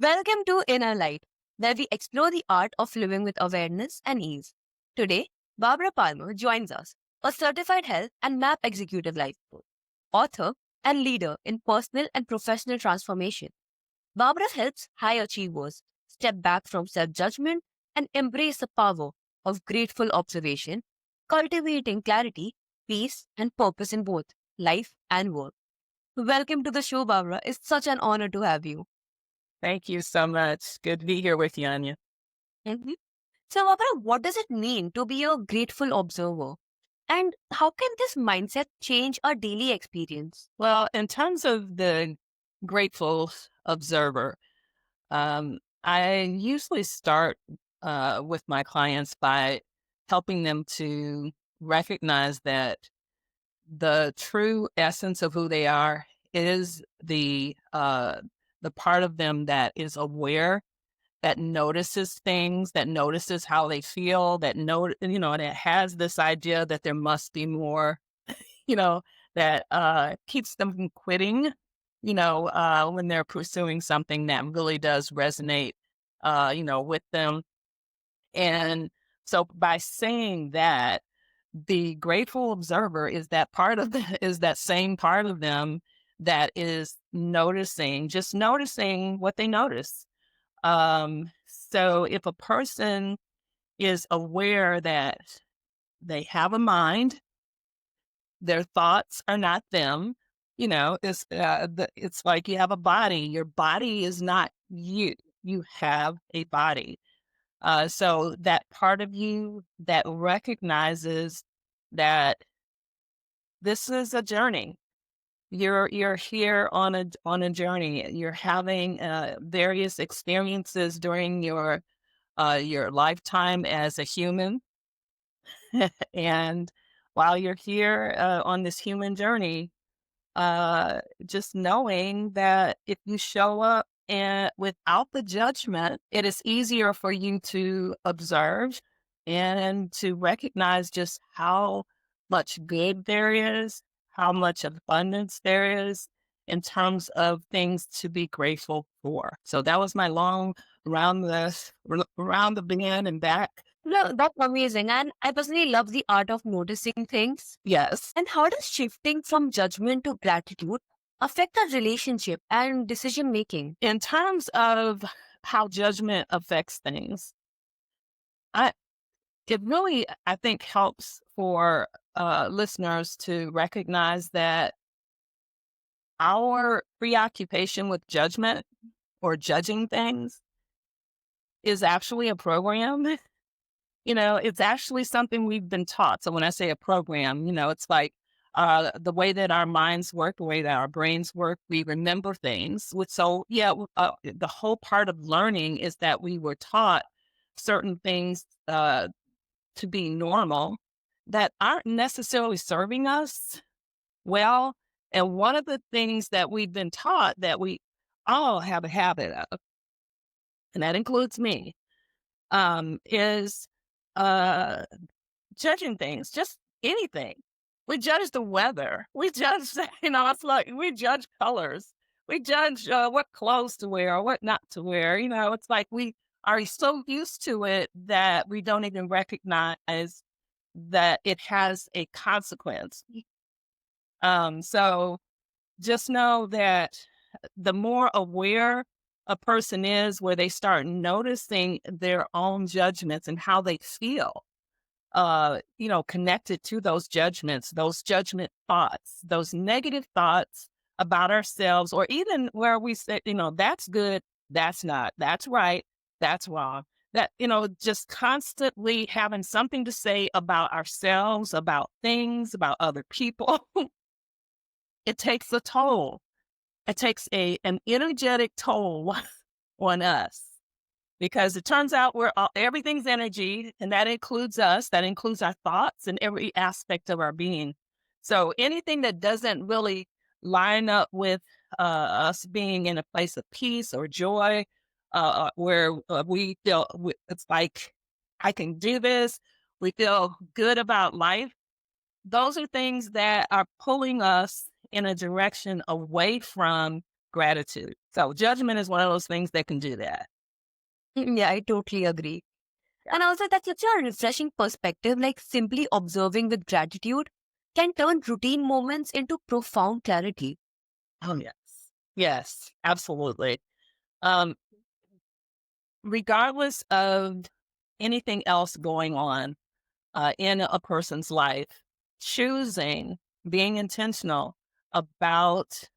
Welcome to Inner Light, where we explore the art of living with awareness and ease. Today, Barbara Palmer joins us, a certified health and MAP executive life coach, author, and leader in personal and professional transformation. Barbara helps high achievers step back from self judgment and embrace the power of grateful observation, cultivating clarity, peace, and purpose in both life and work. Welcome to the show, Barbara. It's such an honor to have you. Thank you so much. Good to be here with you, Anya. Mhm. So, Barbara, what does it mean to be a grateful observer? And how can this mindset change our daily experience? Well, in terms of the grateful observer, I usually start with my clients by helping them to recognize that the true essence of who they are is the part of them that is aware, that notices things, that notices how they feel, that has this idea that there must be more, you know, that keeps them from quitting, when they're pursuing something that really does resonate, with them. And so by saying that, the grateful observer is that part of is that same part of them that is noticing, just noticing what they notice. So if a person is aware that they have a mind, their thoughts are not them. It's like you have a body. Your body is not you. You have a body. So that part of you that recognizes that this is a journey. You're here on a journey. You're having various experiences during your lifetime as a human. And while you're here on this human journey, just knowing that if you show up and without the judgment, it is easier for you to observe and to recognize just how much good there is, how much abundance there is in terms of things to be grateful for. So that was my long around the bend and back. No, that's amazing. And I personally love the art of noticing things. Yes. And how does shifting from judgment to gratitude affect our relationship and decision making? In terms of how judgment affects things, I it really, I think, helps for listeners to recognize that our preoccupation with judgment or judging things is actually a program. It's actually something we've been taught. So when I say a program, it's like the way that our minds work, the way that our brains work, we remember things. The whole part of learning is that we were taught certain things to be normal that aren't necessarily serving us well. And one of the things that we've been taught that we all have a habit of, and that includes me, is uh, judging things, just anything. We judge the weather. We judge, it's like we judge colors. We judge what clothes to wear or what not to wear. It's like we are so used to it that we don't even recognize that it has a consequence. So just know that the more aware a person is, where they start noticing their own judgments and how they feel, connected to those judgments, those judgment thoughts, those negative thoughts about ourselves, or even where we say, that's good, that's not, that's right, that's wrong. That, just constantly having something to say about ourselves, about things, about other people, it takes a toll. It takes an energetic toll on us. Because it turns out everything's energy, and that includes us, that includes our thoughts and every aspect of our being. So anything that doesn't really line up with us being in a place of peace or joy, where we feel it's like, I can do this, we feel good about life, those are things that are pulling us in a direction away from gratitude. So judgment is one of those things that can do that. Yeah, I totally agree. And also, that's such a refreshing perspective. Like, simply observing with gratitude can turn routine moments into profound clarity. Oh, yes. Yes, absolutely. Um, Regardless of anything else going on in a person's life, choosing, being intentional about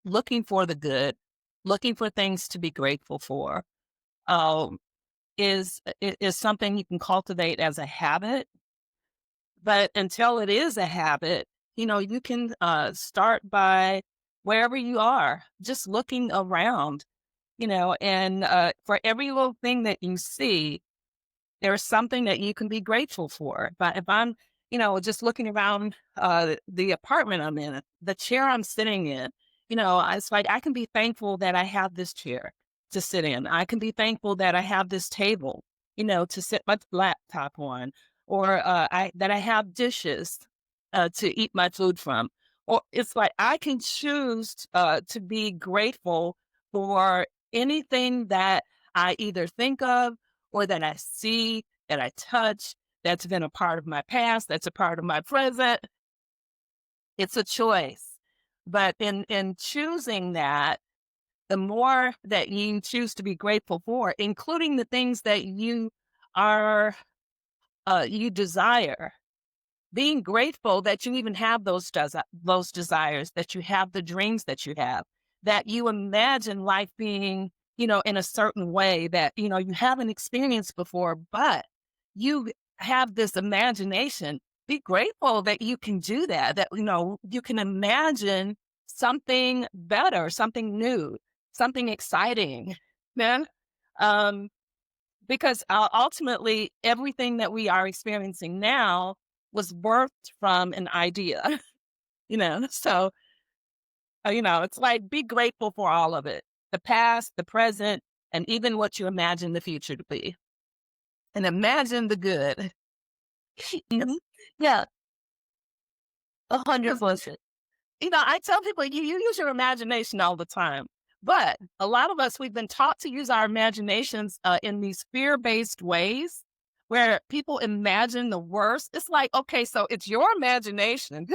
looking for the good, looking for things to be grateful for, um, is something you can cultivate as a habit. But until it is a habit, you can start by wherever you are, just looking around, and for every little thing that you see, there's something that you can be grateful for. But if I'm, just looking around the apartment I'm in, the chair I'm sitting in, it's like I can be thankful that I have this chair to sit in. I can be thankful that I have this table, to sit my laptop on, or that I have dishes to eat my food from. Or it's like I can choose to be grateful for anything that I either think of or that I see, that I touch, that's been a part of my past, that's a part of my present. It's a choice. But in choosing that, the more that you choose to be grateful for, including the things that are you desire, being grateful that you even have those desires, that you have the dreams that you have, that you imagine life being, in a certain way that, you haven't experienced before, but you have this imagination. Be grateful that you can do that, that, you can imagine something better, something new, something exciting. Man. Um, because ultimately, everything that we are experiencing now was birthed from an idea, So, it's like be grateful for all of it, the past, the present, and even what you imagine the future to be. And imagine the good. Mhm. Yeah, 100%. I tell people you use your imagination all the time. But a lot of us, we've been taught to use our imaginations in these fear based ways where people imagine the worst. It's like, okay, so it's your imagination.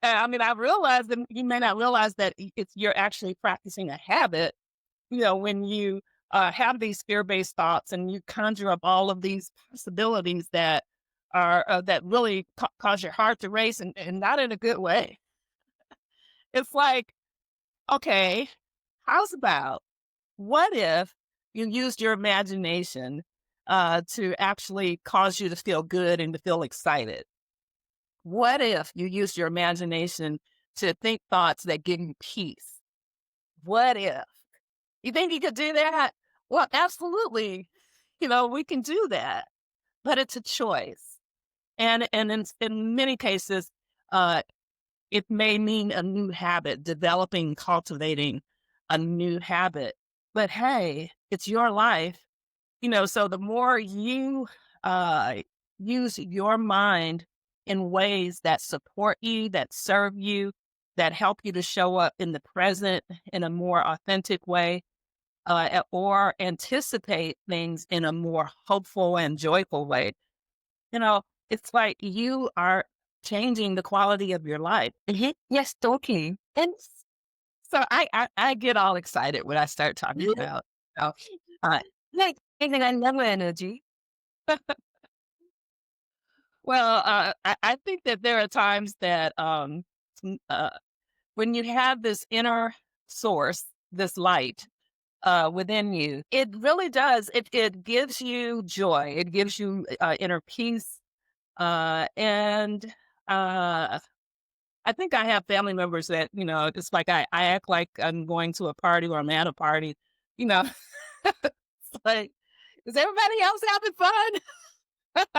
I realize that you may not realize that you're actually practicing a habit, when you have these fear based thoughts and you conjure up all of these possibilities that really cause your heart to race and not in a good way. It's like, okay, how's about what if you used your imagination to actually cause you to feel good and to feel excited? What if you used your imagination to think thoughts that give you peace? What if? You think you could do that? Well, absolutely. We can do that, but it's a choice. And in many cases, uh, it may mean a new habit, developing, cultivating a new habit. But hey, it's your life, so the more you uh, use your mind in ways that support you, that serve you, that help you to show up in the present in a more authentic way, or anticipate things in a more hopeful and joyful way, you know, it's like you are changing the quality of your life. Mhm. Yes, totally. And So I get all excited when I start talking about, uh, uh, like, I love my energy. well, I think that there are times that n- uh, when you have this inner source, this light within you, it really does. It gives you joy. It gives you inner peace. And I think I have family members that, it's like I act like I'm going to a party or I'm at a party, you know, it's like, is everybody else having fun?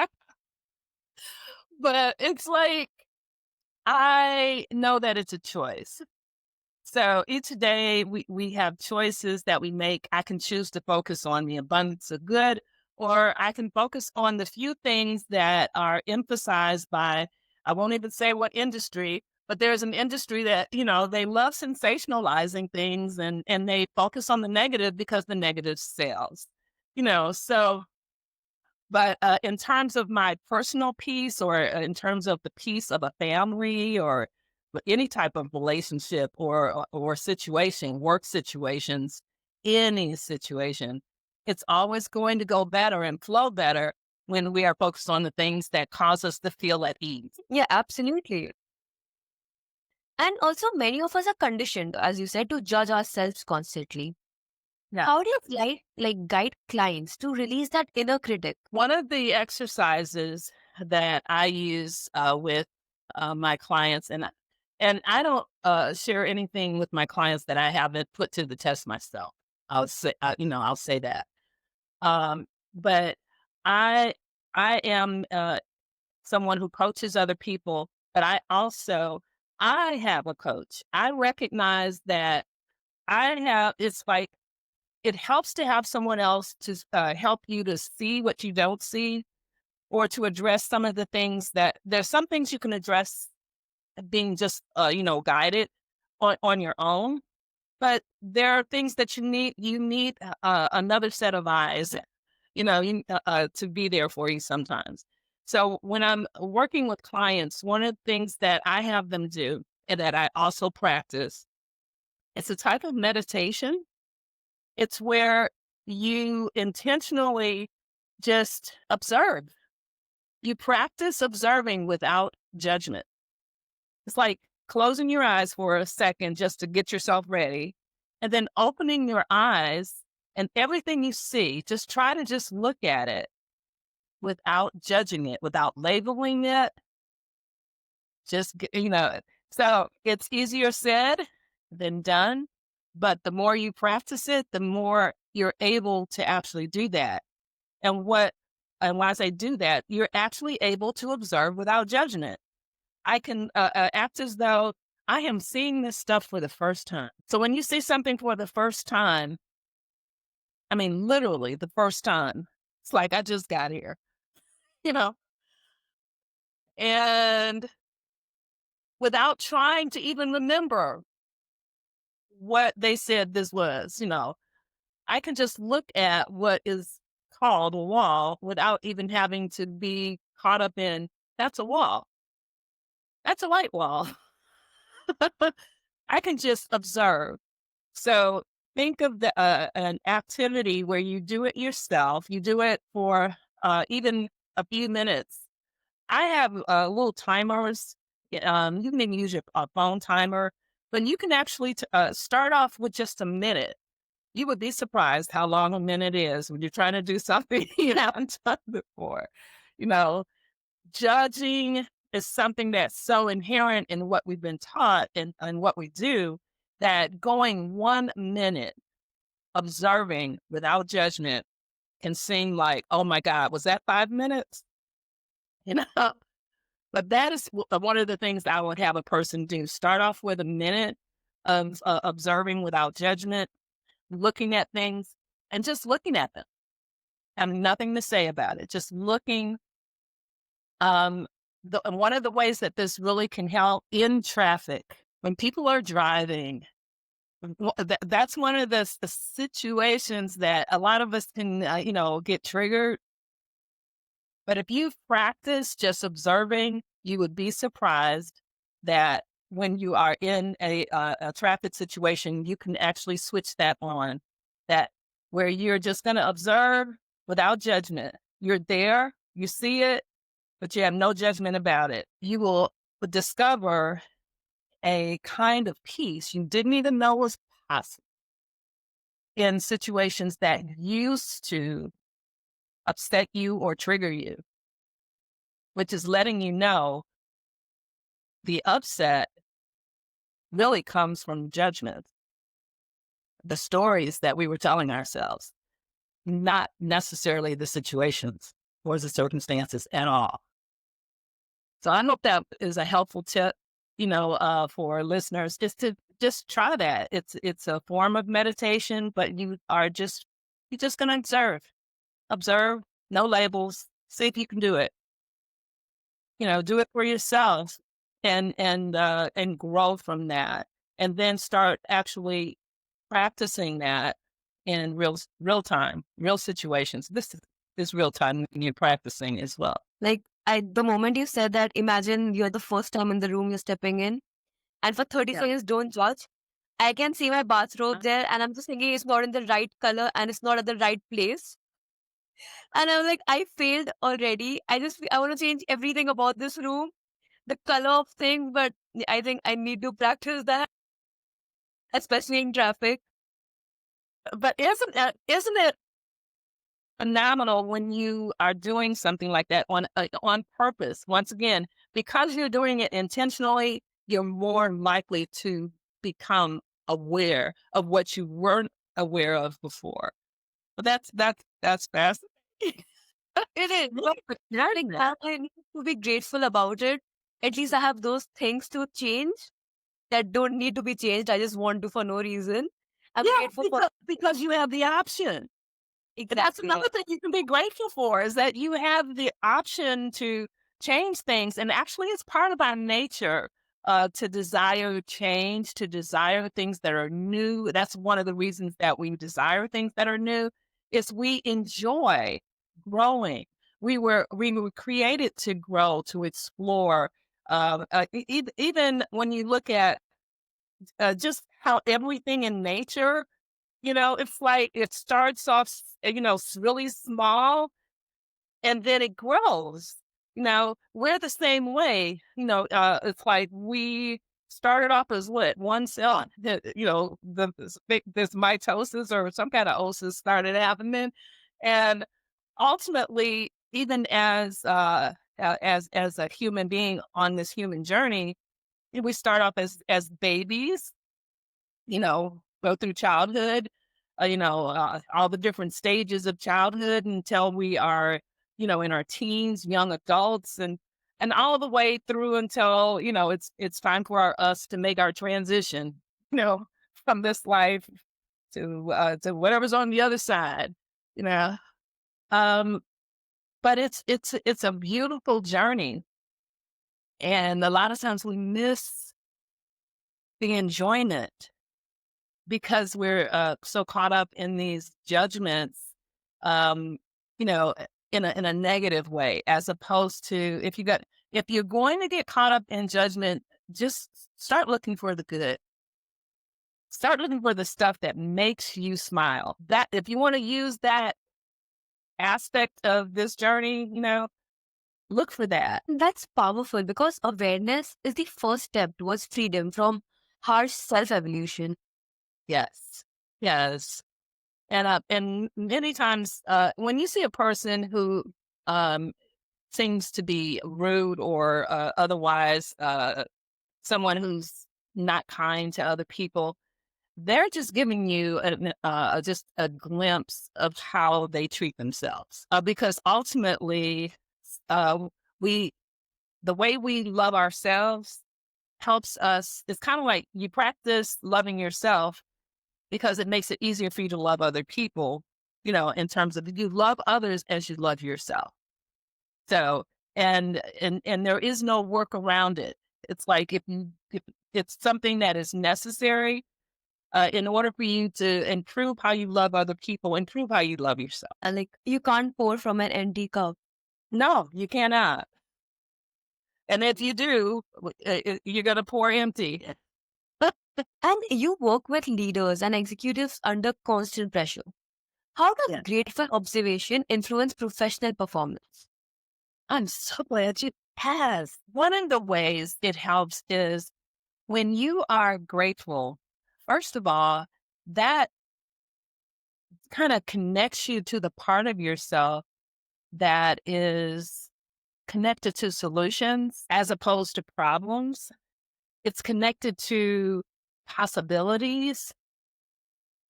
But it's like, I know that it's a choice. So each day we have choices that we make. I can choose to focus on the abundance of good, or I can focus on the few things that are emphasized by, I won't even say what industry, But there's an industry that, they love sensationalizing things, and they focus on the negative because the negative sells. So but in terms of my personal peace, or in terms of the peace of a family, or any type of relationship, or situation, work situations, any situation, it's always going to go better and flow better when we are focused on the things that cause us to feel at ease. Yeah, absolutely. And also, many of us are conditioned, as you said, to judge ourselves constantly. Yeah. How do you guide clients to release that inner critic? One of the exercises that I use with my clients, and I don't share anything with my clients that I haven't put to the test myself. I'll say that. Um, but I I am someone who coaches other people, but I have a coach. I recognize that I have. It's like it helps to have someone else to help you to see what you don't see, or to address some of the things that there's some things you can address being just guided on your own, but there are things that you need another set of eyes, to be there for you sometimes. So when I'm working with clients, one of the things that I have them do, and that I also practice, it's a type of meditation. It's where you intentionally just observe. You practice observing without judgment. It's like closing your eyes for a second just to get yourself ready, and then opening your eyes, and everything you see, just try to just look at it without judging it, without labeling it. So it's easier said than done, but the more you practice it, the more you're able to actually do that. And when I say do that, you're actually able to observe without judging it. I can act as though I am seeing this stuff for the first time. So when you see something for the first time, I mean, literally the first time, it's like I just got here, you know, and without trying to even remember what they said this was, I can just look at what is called a wall without even having to be caught up in that's a wall. That's a white wall. I can just observe. So think of an activity where you do it yourself. You do it for even a few minutes. I have little timers. You can even use your phone timer, but you can actually start off with just a minute. You would be surprised how long a minute is when you're trying to do something you haven't done before. You know, Judging is something that's so inherent in what we've been taught, and what we do, that going 1 minute observing without judgment can seem like, oh my God, was that 5 minutes? You know, but that is one of the things I would have a person do. Start off with a minute of observing without judgment, looking at things, and just looking at them, and nothing to say about it, just looking. Um, One of the ways that this really can help in traffic, when people are driving, that's one of the situations that a lot of us can, get triggered. But if you practice just observing, you would be surprised that when you are in a traffic situation, you can actually switch that on. That where you're just going to observe without judgment. You're there, you see it, but you have no judgment about it. You will discover a kind of peace you didn't even know was possible in situations that used to upset you or trigger you, which is letting you know the upset really comes from judgment, the stories that we were telling ourselves, not necessarily the situations or the circumstances at all. So I hope that is a helpful tip, for listeners, just to just try that. It's a form of meditation, but you're just going to observe, no labels, see if you can do it. Do it for yourself. and grow from that, and then start actually practicing that in real time, real situations. This is real time when you're practicing as well. Like, the moment you said that, imagine you're the first time in the room you're stepping in, and for 30 Yeah. seconds, don't judge. I can see my bathrobe there, and I'm just thinking it's not in the right color and it's not at the right place. And I'm like, I failed already. I want to change everything about this room, the color of thing, but I think I need to practice that, especially in traffic. But isn't it phenomenal when you are doing something like that on purpose? Once again, because you're doing it intentionally, you're more likely to become aware of what you weren't aware of before. But that's fascinating. It is. Look, learning that. I need to be grateful about it. At least I have those things to change that don't need to be changed. I just want to for no reason. I'm Yeah, grateful for because you have the option. And that's exactly. another thing you can be grateful for is that you have the option to change things. And actually, it's part of our nature to desire change, to desire things that are new. That's one of the reasons that we desire things that are new is we enjoy growing. We were created to grow, to explore. Even when you look at just how everything in nature, it's like it starts off, really small and then it grows. We're the same way. It's like we started off as what one cell. This mitosis or some kind of osis started happening, and ultimately, even as a human being on this human journey, we start off as babies, go through childhood, all the different stages of childhood until we are, in our teens, young adults, and all the way through until, it's time for us to make our transition, you know, from this life to whatever's on the other side, you know. Um, but it's a beautiful journey, and a lot of times we miss the enjoyment because we're so caught up in these judgments, um, you know, in a negative way, as opposed to if you're going to get caught up in judgment, just start looking for the good. Start looking for the stuff that makes you smile. That if you want to use that aspect of this journey, look for that. That's powerful because awareness is the first step towards freedom from harsh self evolution. Yes, yes. And many times, when you see a person who um, seems to be rude or otherwise someone who's not kind to other people, they're just giving you just a glimpse of how they treat themselves. Because ultimately, uh, we the way we love ourselves helps us. It's kind of like you practice loving yourself because it makes it easier for you to love other people, in terms of you love others as you love yourself. So, and there is no work around it. It's like if it's something that is necessary in order for you to improve how you love other people, improve how you love yourself. Like, you can't pour from an empty cup. No, you cannot. And if you do, you're going to pour empty. And you work with leaders and executives under constant pressure. How does Yeah. grateful observation influence professional performance? I'm so glad you asked. One of the ways it helps is when you are grateful, first of all, that kind of connects you to the part of yourself that is connected to solutions as opposed to problems. It's connected to possibilities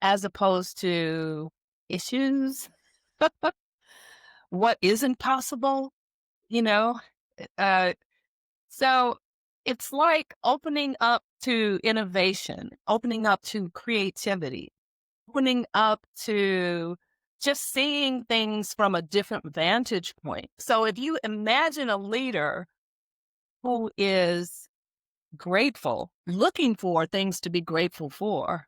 as opposed to issues. What isn't possible, you know? Uh, so it's like opening up to innovation, opening up to creativity, opening up to just seeing things from a different vantage point. So if you imagine a leader who is grateful, looking for things to be grateful for.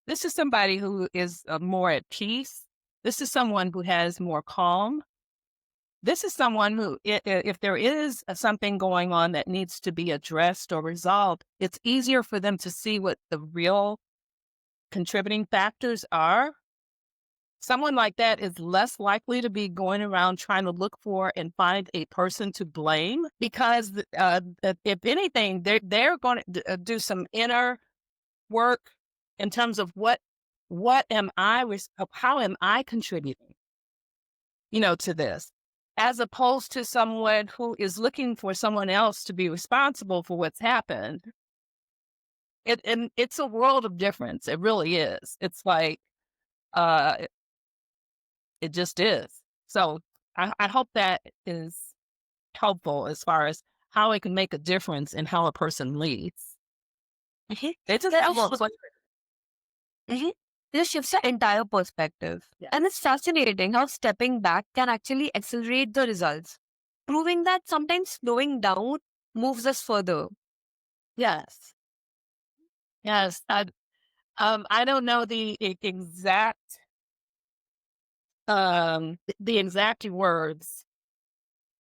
This is somebody who is more at peace. This is someone who has more calm. This is someone who, if there is something going on that needs to be addressed or resolved, it's easier for them to see what the real contributing factors are. Someone like that is less likely to be going around trying to look for and find a person to blame because, if anything, they're going to do some inner work in terms of what am I, how am I contributing, to this, as opposed to someone who is looking for someone else to be responsible for what's happened. And it's a world of difference. It really is. It's like, uh, it just is. So I hope that is helpful as far as how it can make a difference in how a person leads. Mhm. It's just That almost sh- like, mhm. This shifts the entire perspective. yeah. And it's fascinating how stepping back can actually accelerate the results, proving that sometimes slowing down moves us further. Yes. Yes. I don't know the exact words,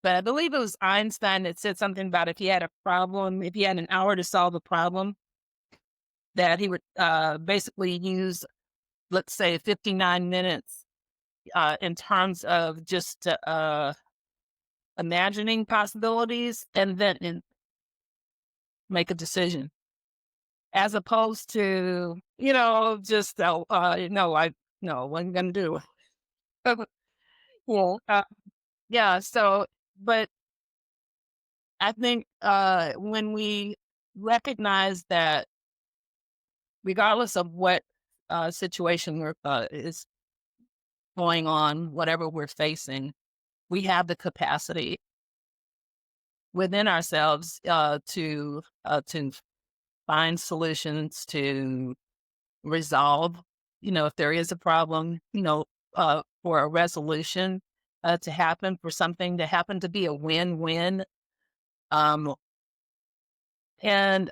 but I believe it was Einstein that said something about if he had a problem, if he had an hour to solve a problem, that he would basically use, let's say, 59 minutes in terms of just imagining possibilities and then make a decision, as opposed to, just, no, no, what I'm going to do. Yeah. Yeah. So, but I think when we recognize that regardless of what situation is going on, whatever we're facing, we have the capacity within ourselves to find solutions, to resolve. If there is a problem, for a resolution to happen, for something to happen to be a win-win. Um, and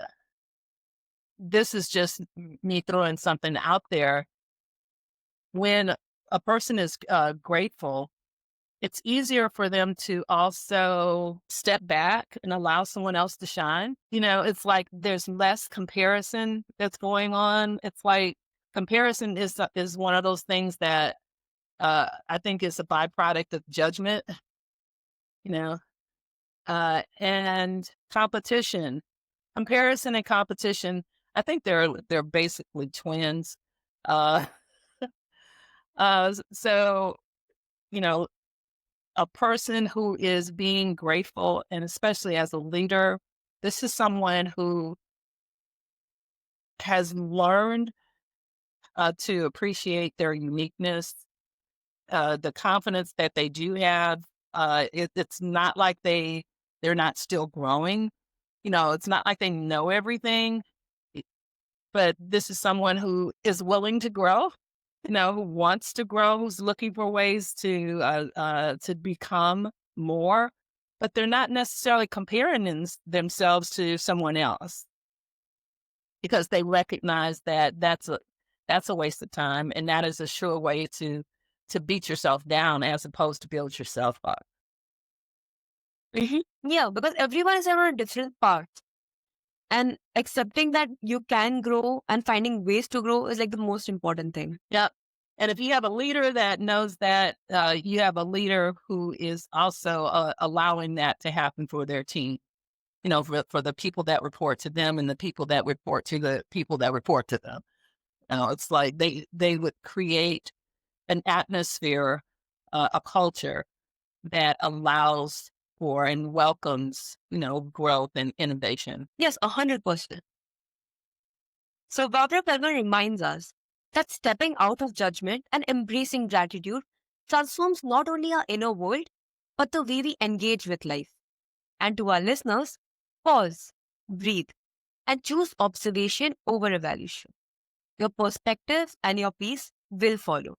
this is just me throwing something out there. When a person is grateful, it's easier for them to also step back and allow someone else to shine. It's like there's less comparison that's going on. It's like comparison is one of those things that I think is a byproduct of judgment, you know, and competition, comparison and competition. I think they're basically twins. Uh, so, you know, a person who is being grateful, and especially as a leader, this is someone who has learned to appreciate their uniqueness, the confidence that they do have. It's not like they're not still growing. It's not like they know everything, i- but this is someone who is willing to grow. Who wants to grow, who's looking for ways to become more, but they're not necessarily comparing themselves to someone else because they recognize that that's a waste of time, and that is a sure way to beat yourself down as opposed to build yourself up. Yeah, because everyone is on a different path. And accepting that you can grow and finding ways to grow is like the most important thing. Yep. And if you have a leader that knows that, you have a leader who is also allowing that to happen for their team. For the people that report to them and the people that report to the people that report to them. It's like they would create an atmosphere, a culture that allows for and welcomes, growth and innovation. Yes, 100%. So Barbara Pelman reminds us that stepping out of judgment and embracing gratitude transforms not only our inner world, but the way we engage with life. And to our listeners, pause, breathe, and choose observation over evaluation. Your perspective and your peace will follow.